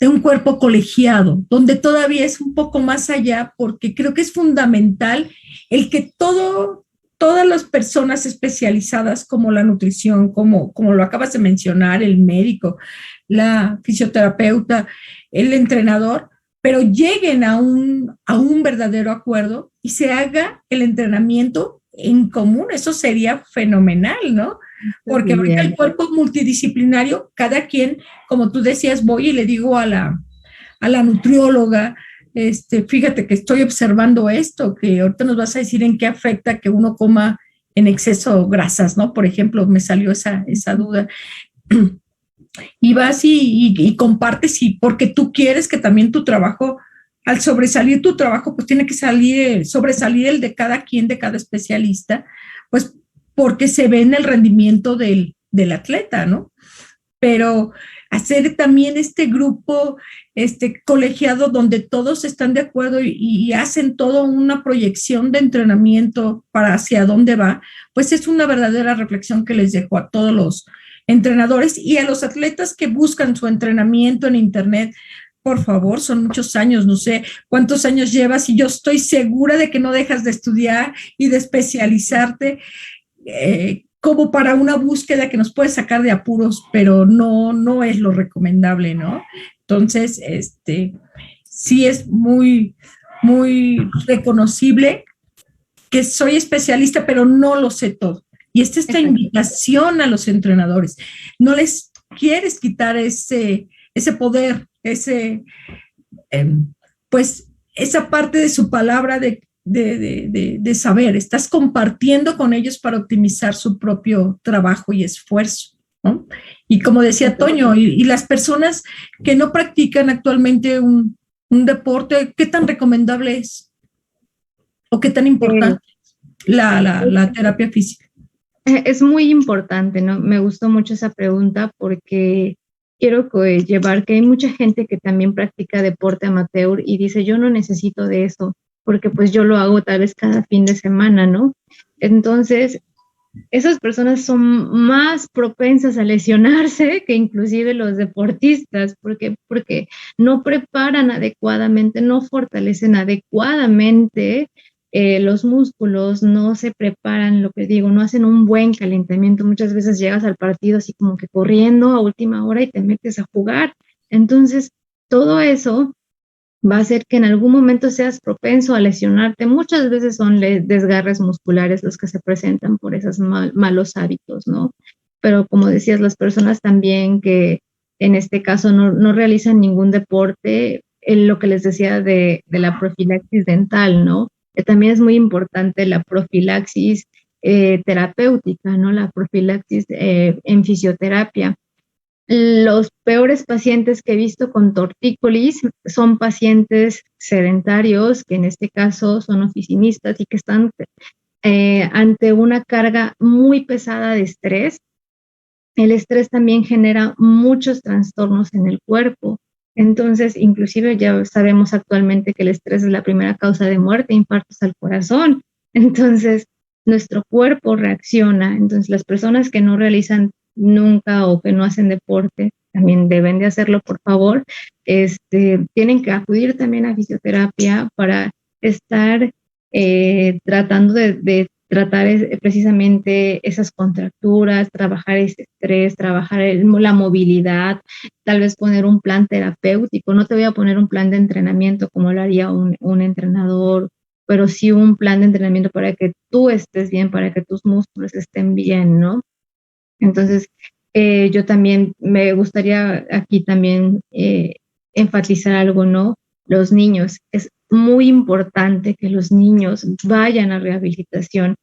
un cuerpo colegiado, donde todavía es un poco más allá, porque creo que es fundamental el que todas las personas especializadas como la nutrición, como lo acabas de mencionar, el médico, la fisioterapeuta, el entrenador, pero lleguen a un verdadero acuerdo y se haga el entrenamiento en común. Eso sería fenomenal, ¿no? Porque ahorita el cuerpo multidisciplinario, cada quien, como tú decías, voy y le digo a la nutrióloga, fíjate que estoy observando esto, que ahorita nos vas a decir en qué afecta que uno coma en exceso grasas, ¿no? Por ejemplo, me salió esa duda. Y vas y compartes, y porque tú quieres que también tu trabajo, al sobresalir tu trabajo, pues tiene que sobresalir el de cada quien, de cada especialista, pues porque se ve en el rendimiento del atleta, ¿no? Pero hacer también este grupo colegiado donde todos están de acuerdo y hacen toda una proyección de entrenamiento para hacia dónde va, pues es una verdadera reflexión que les dejo a todos los entrenadores y a los atletas que buscan su entrenamiento en internet. Por favor, son muchos años, no sé cuántos años llevas, y yo estoy segura de que no dejas de estudiar y de especializarte como para una búsqueda que nos puede sacar de apuros, pero no es lo recomendable, ¿no? Entonces, sí es muy, muy reconocible que soy especialista, pero no lo sé todo. Y esta invitación a los entrenadores. No les quieres quitar ese poder, pues esa parte de su palabra de saber. Estás compartiendo con ellos para optimizar su propio trabajo y esfuerzo, ¿no? Y como decía Toño, y las personas que no practican actualmente un deporte, ¿qué tan recomendable es? ¿O qué tan importante la terapia física? Es muy importante, ¿no? Me gustó mucho esa pregunta porque quiero llevar que hay mucha gente que también practica deporte amateur y dice, yo no necesito de eso, porque pues yo lo hago tal vez cada fin de semana, ¿no? Entonces, esas personas son más propensas a lesionarse que inclusive los deportistas, porque no preparan adecuadamente, no fortalecen adecuadamente los músculos, no se preparan, lo que digo, no hacen un buen calentamiento. Muchas veces llegas al partido así como que corriendo a última hora y te metes a jugar. Entonces, todo eso va a hacer que en algún momento seas propenso a lesionarte. Muchas veces son desgarres musculares los que se presentan por esos malos hábitos, ¿no? Pero como decías, las personas también que en este caso no realizan ningún deporte, lo que les decía de la profilaxis dental, ¿no? También es muy importante la profilaxis terapéutica, ¿no? La profilaxis en fisioterapia. Los peores pacientes que he visto con tortícolis son pacientes sedentarios, que en este caso son oficinistas y que están ante una carga muy pesada de estrés. El estrés también genera muchos trastornos en el cuerpo. Entonces, inclusive ya sabemos actualmente que el estrés es la primera causa de muerte, infartos al corazón. Entonces, nuestro cuerpo reacciona. Entonces, las personas que no realizan nunca o que no hacen deporte, también deben de hacerlo, por favor. Tienen que acudir también a fisioterapia para estar tratando de tratar precisamente esas contracturas, trabajar ese estrés, trabajar la movilidad, tal vez poner un plan terapéutico. No te voy a poner un plan de entrenamiento como lo haría un entrenador, pero sí un plan de entrenamiento para que tú estés bien, para que tus músculos estén bien, ¿no? Entonces, yo también me gustaría aquí también enfatizar algo, ¿no? Los niños, es muy importante que los niños vayan a rehabilitación.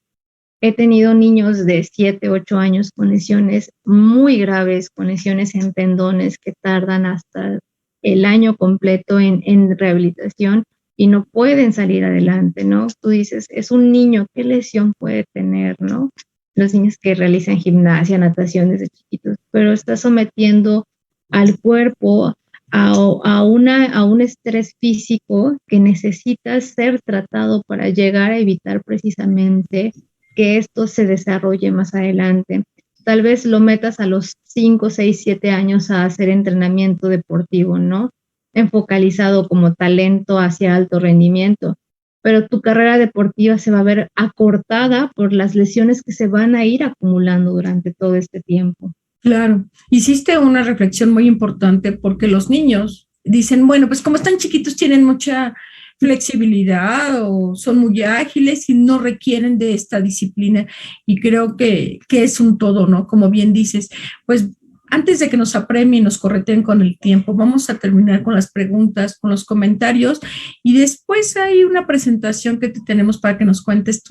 He tenido niños de 7, 8 años con lesiones muy graves, con lesiones en tendones que tardan hasta el año completo en rehabilitación y no pueden salir adelante, ¿no? Tú dices, es un niño, ¿qué lesión puede tener, no? Los niños que realizan gimnasia, natación desde chiquitos, pero está sometiendo al cuerpo a un estrés físico que necesita ser tratado para llegar a evitar precisamente que esto se desarrolle más adelante. Tal vez lo metas a los 5, 6, 7 años a hacer entrenamiento deportivo, ¿no? Enfocalizado como talento hacia alto rendimiento, pero tu carrera deportiva se va a ver acortada por las lesiones que se van a ir acumulando durante todo este tiempo. Claro, hiciste una reflexión muy importante porque los niños dicen, bueno, pues como están chiquitos tienen mucha flexibilidad o son muy ágiles y no requieren de esta disciplina y creo que es un todo, ¿no? Como bien dices, pues antes de que nos apremien y nos correteen con el tiempo, vamos a terminar con las preguntas, con los comentarios y después hay una presentación que te tenemos para que nos cuentes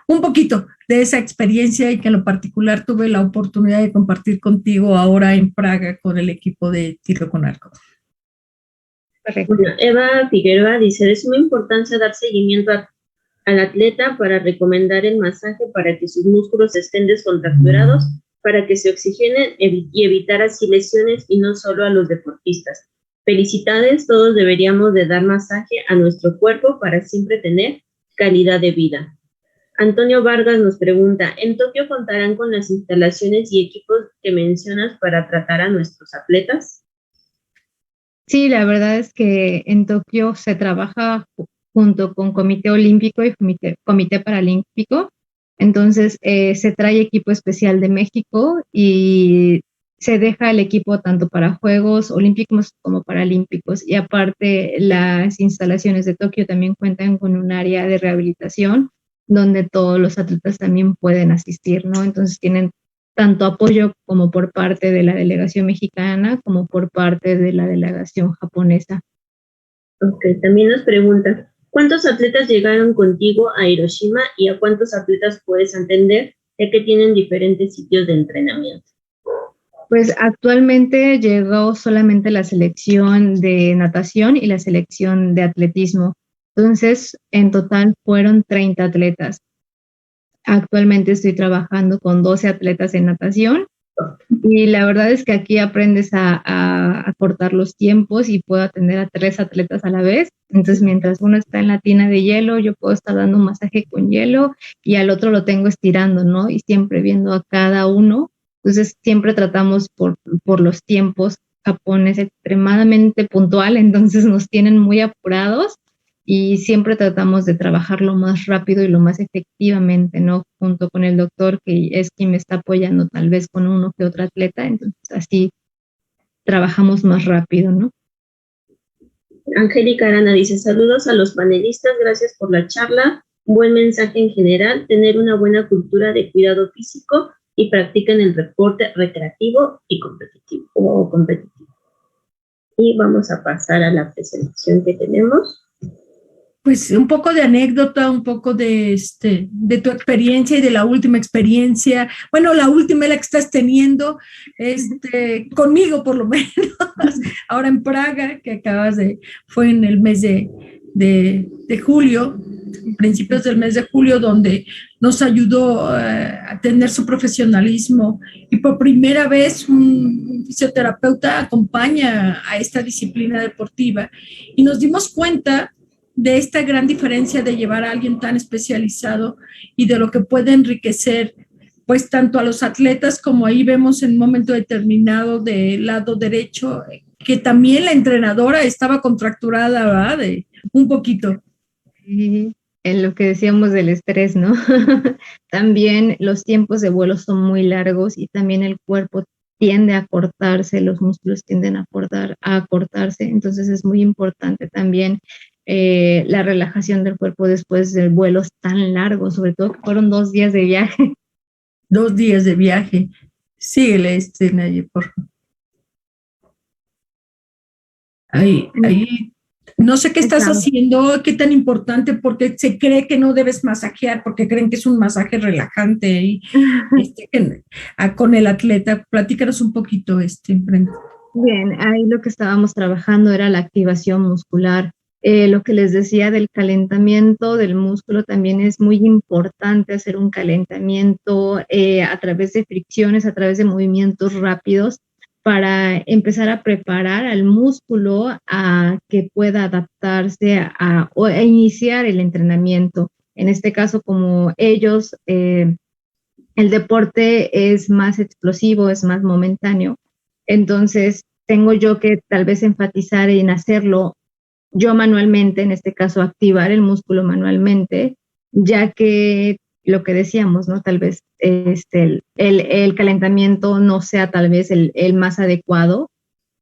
un poquito de esa experiencia y que en lo particular tuve la oportunidad de compartir contigo ahora en Praga con el equipo de tiro con arco. Bueno, Eva Figueroa dice, de suma importancia dar seguimiento al atleta para recomendar el masaje para que sus músculos estén descontracturados, para que se oxigenen y evitar así lesiones y no solo a los deportistas. Felicidades, todos deberíamos de dar masaje a nuestro cuerpo para siempre tener calidad de vida. Antonio Vargas nos pregunta, ¿en Tokio contarán con las instalaciones y equipos que mencionas para tratar a nuestros atletas? Sí, la verdad es que en Tokio se trabaja junto con Comité Olímpico y Comité Paralímpico. Entonces, se trae equipo especial de México y se deja el equipo tanto para Juegos Olímpicos como Paralímpicos. Y aparte, las instalaciones de Tokio también cuentan con un área de rehabilitación donde todos los atletas también pueden asistir, ¿no? Entonces, tienen tanto apoyo como por parte de la delegación mexicana como por parte de la delegación japonesa. Ok, también nos pregunta, ¿cuántos atletas llegaron contigo a Hiroshima y a cuántos atletas puedes atender, ya que tienen diferentes sitios de entrenamiento? Pues actualmente llegó solamente la selección de natación y la selección de atletismo. Entonces, en total fueron 30 atletas. Actualmente estoy trabajando con 12 atletas en natación y la verdad es que aquí aprendes a cortar los tiempos y puedo atender a 3 atletas a la vez. Entonces, mientras uno está en la tina de hielo, yo puedo estar dando un masaje con hielo y al otro lo tengo estirando, ¿no? Y siempre viendo a cada uno. Entonces, siempre tratamos por los tiempos. Japón es extremadamente puntual, entonces nos tienen muy apurados y siempre tratamos de trabajar lo más rápido y lo más efectivamente, ¿no? Junto con el doctor, que es quien me está apoyando tal vez con uno que otro atleta, entonces así trabajamos más rápido, ¿no? Angélica Arana dice, saludos a los panelistas, gracias por la charla, buen mensaje en general, tener una buena cultura de cuidado físico y practican el deporte recreativo y competitivo. Y vamos a pasar a la presentación que tenemos. Pues un poco de anécdota, un poco de tu experiencia y de la última experiencia. Bueno, la última es la que estás teniendo, conmigo por lo menos, ahora en Praga, que fue en el mes de julio, principios del mes de julio, donde nos ayudó a tener su profesionalismo y por primera vez un fisioterapeuta acompaña a esta disciplina deportiva y nos dimos cuenta de esta gran diferencia de llevar a alguien tan especializado y de lo que puede enriquecer, pues tanto a los atletas como ahí vemos en un momento determinado del lado derecho, que también la entrenadora estaba contracturada, ¿verdad? Un poquito. Sí, en lo que decíamos del estrés, ¿no? También los tiempos de vuelo son muy largos y también el cuerpo tiende a cortarse, los músculos tienden a cortarse, entonces es muy importante también la relajación del cuerpo después de vuelos tan largos, sobre todo que fueron 2 días de viaje. 2 días de viaje. Síguele, Naye, por favor. Ahí, no sé qué estás haciendo, qué tan importante, porque se cree que no debes masajear, porque creen que es un masaje relajante y con el atleta. Platícanos un poquito, Brenda. Bien, ahí lo que estábamos trabajando era la activación muscular. Lo que les decía del calentamiento del músculo, también es muy importante hacer un calentamiento a través de fricciones, a través de movimientos rápidos, para empezar a preparar al músculo a que pueda adaptarse a iniciar el entrenamiento. En este caso, como ellos, el deporte es más explosivo, es más momentáneo, entonces tengo yo que tal vez enfatizar en hacerlo yo manualmente, en este caso activar el músculo manualmente, ya que lo que decíamos, ¿no? Tal vez el calentamiento no sea tal vez el más adecuado,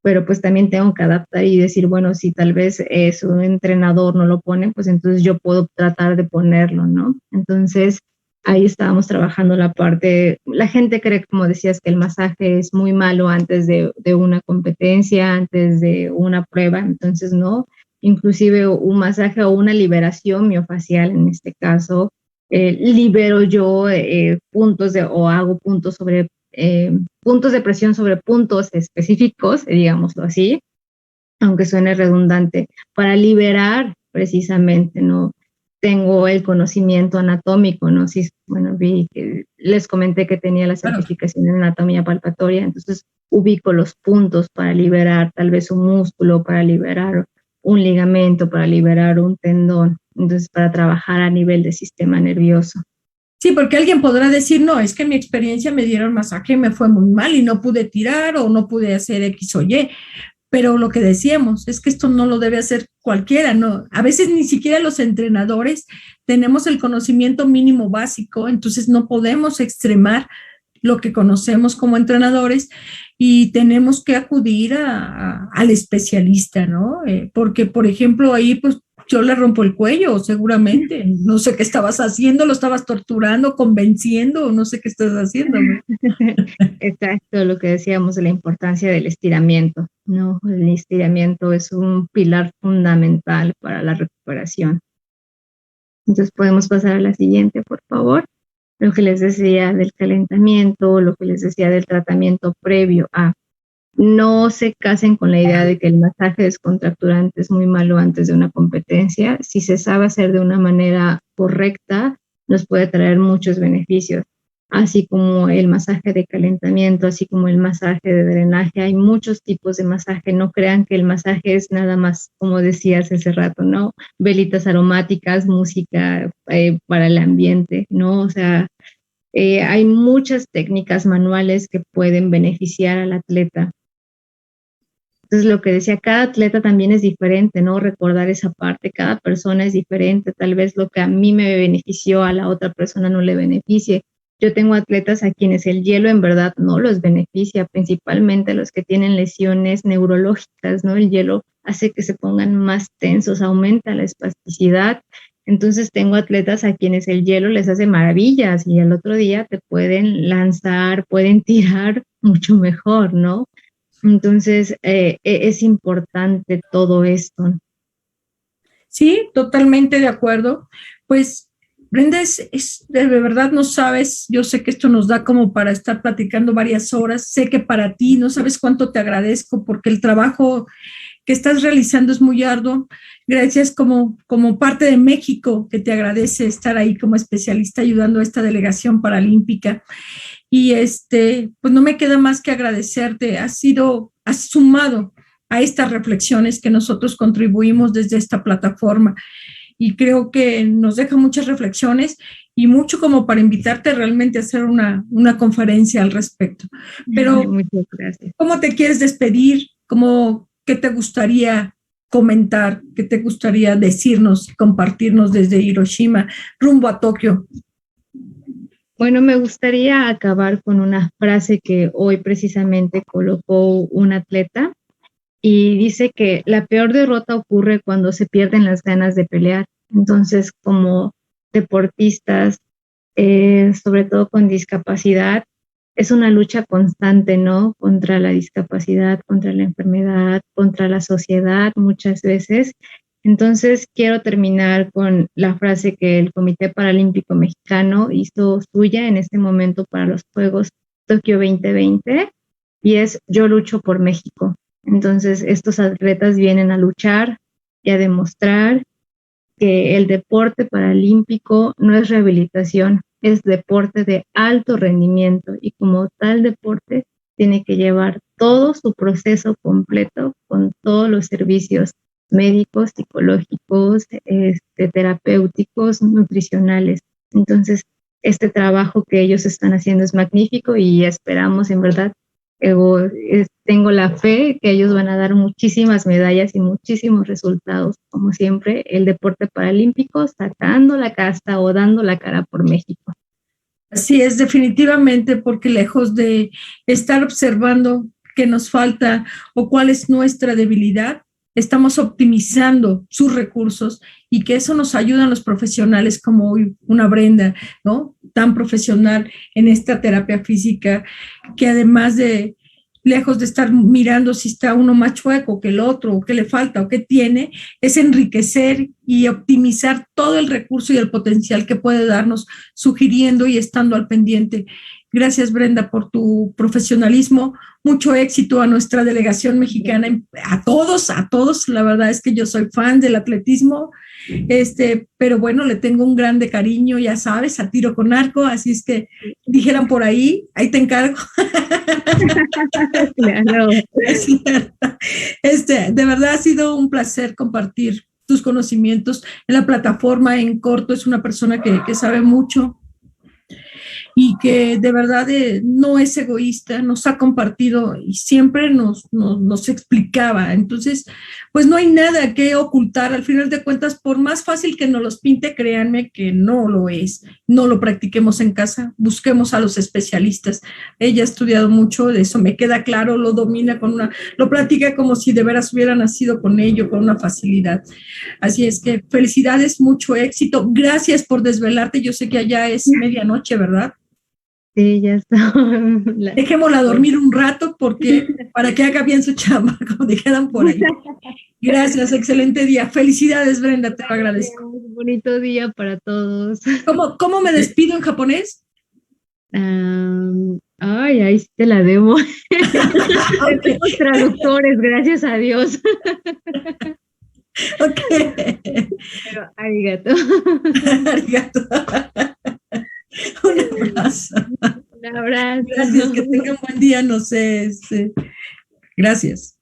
pero pues también tengo que adaptar y decir, bueno, si tal vez un entrenador no lo pone, pues entonces yo puedo tratar de ponerlo, ¿no? Entonces ahí estábamos trabajando la parte, la gente cree, como decías, que el masaje es muy malo antes de una competencia, antes de una prueba, entonces no, inclusive un masaje o una liberación miofacial en este caso, libero yo puntos o hago puntos sobre puntos de presión sobre puntos específicos, digámoslo así, aunque suene redundante, para liberar precisamente, ¿no? Tengo el conocimiento anatómico, ¿no? Sí, bueno, les comenté que tenía la certificación en anatomía palpatoria, entonces ubico los puntos para liberar tal vez un músculo, para liberar un ligamento, para liberar un tendón, entonces para trabajar a nivel del sistema nervioso. Sí, porque alguien podrá decir, no, es que en mi experiencia me dieron masaje y me fue muy mal y no pude tirar o no pude hacer X o Y, pero lo que decíamos es que esto no lo debe hacer cualquiera, ¿no? A veces ni siquiera los entrenadores tenemos el conocimiento mínimo básico, entonces no podemos extremar lo que conocemos como entrenadores y tenemos que acudir al especialista, ¿no? Porque, por ejemplo, ahí pues yo le rompo el cuello, seguramente. No sé qué estabas haciendo, lo estabas torturando, convenciendo, no sé qué estás haciendo, ¿no? Exacto, lo que decíamos de la importancia del estiramiento, ¿no? El estiramiento es un pilar fundamental para la recuperación. Entonces podemos pasar a la siguiente, por favor. Lo que les decía del calentamiento, lo que les decía del tratamiento previo a. No se casen con la idea de que el masaje descontracturante es muy malo antes de una competencia. Si se sabe hacer de una manera correcta, nos puede traer muchos beneficios. Así como el masaje de calentamiento, así como el masaje de drenaje. Hay muchos tipos de masaje. No crean que el masaje es nada más, como decías hace rato, ¿no? Velitas aromáticas, música para el ambiente, ¿no? O sea, hay muchas técnicas manuales que pueden beneficiar al atleta. Entonces, lo que decía, cada atleta también es diferente, ¿no? Recordar esa parte, cada persona es diferente, tal vez lo que a mí me benefició a la otra persona no le beneficie. Yo tengo atletas a quienes el hielo en verdad no los beneficia, principalmente los que tienen lesiones neurológicas, ¿no? El hielo hace que se pongan más tensos, aumenta la espasticidad. Entonces tengo atletas a quienes el hielo les hace maravillas y al otro día te pueden lanzar, pueden tirar mucho mejor, ¿no? Entonces, es importante todo esto. Sí, totalmente de acuerdo. Pues, Brenda, de verdad no sabes, yo sé que esto nos da como para estar platicando varias horas, sé que para ti no sabes cuánto te agradezco porque el trabajo que estás realizando es muy arduo. Gracias como parte de México, que te agradece estar ahí como especialista ayudando a esta delegación paralímpica. Y pues no me queda más que agradecerte. Has sumado a estas reflexiones que nosotros contribuimos desde esta plataforma. Y creo que nos deja muchas reflexiones y mucho como para invitarte realmente a hacer una conferencia al respecto. Pero, muchas gracias. ¿Cómo te quieres despedir? ¿Qué te gustaría comentar? ¿Qué te gustaría decirnos, compartirnos desde Hiroshima rumbo a Tokio? Bueno, me gustaría acabar con una frase que hoy precisamente colocó un atleta y dice que la peor derrota ocurre cuando se pierden las ganas de pelear. Entonces, como deportistas, sobre todo con discapacidad, es una lucha constante, ¿no? Contra la discapacidad, contra la enfermedad, contra la sociedad muchas veces. Entonces, quiero terminar con la frase que el Comité Paralímpico Mexicano hizo suya en este momento para los Juegos Tokio 2020, y es: yo lucho por México. Entonces, estos atletas vienen a luchar y a demostrar que el deporte paralímpico no es rehabilitación, es deporte de alto rendimiento, y como tal deporte tiene que llevar todo su proceso completo con todos los servicios médicos, psicológicos, terapéuticos, nutricionales. Entonces, este trabajo que ellos están haciendo es magnífico y esperamos, en verdad, tengo la fe que ellos van a dar muchísimas medallas y muchísimos resultados, como siempre, el deporte paralímpico sacando la casta o dando la cara por México. Así es, definitivamente, porque lejos de estar observando qué nos falta o cuál es nuestra debilidad, estamos optimizando sus recursos, y que eso nos ayuda a los profesionales como hoy una Brenda, ¿no? Tan profesional en esta terapia física, que además de, lejos de estar mirando si está uno más chueco que el otro, o qué le falta o qué tiene, es enriquecer y optimizar todo el recurso y el potencial que puede darnos, sugiriendo y estando al pendiente. Gracias, Brenda, por tu profesionalismo. Mucho éxito a nuestra delegación mexicana, a todos. La verdad es que yo soy fan del atletismo, pero bueno, le tengo un grande cariño, ya sabes, a tiro con arco, así es que dijeran por ahí te encargo. Claro. De verdad ha sido un placer compartir tus conocimientos en la plataforma. En corto, es una persona que sabe mucho y que de verdad no es egoísta, nos ha compartido y siempre nos explicaba. Entonces, pues no hay nada que ocultar. Al final de cuentas, por más fácil que nos los pinte, créanme que no lo es. No lo practiquemos en casa, busquemos a los especialistas. Ella ha estudiado mucho de eso, me queda claro, lo domina lo platica como si de veras hubiera nacido con ello, con una facilidad. Así es que felicidades, mucho éxito. Gracias por desvelarte. Yo sé que allá es medianoche, ¿verdad? Sí, ya está. Dejémosla dormir un rato para que haga bien su chamba, como dijeran por ahí. Gracias, excelente día. Felicidades, Brenda, te lo agradezco. Bonito día para todos. ¿Cómo me despido en japonés? Ahí sí te la debo. Okay. Tenemos traductores, gracias a Dios. Ok. Pero arigato. Arigato. Un abrazo. Un abrazo. Gracias, que tengan buen día, no sé. Gracias.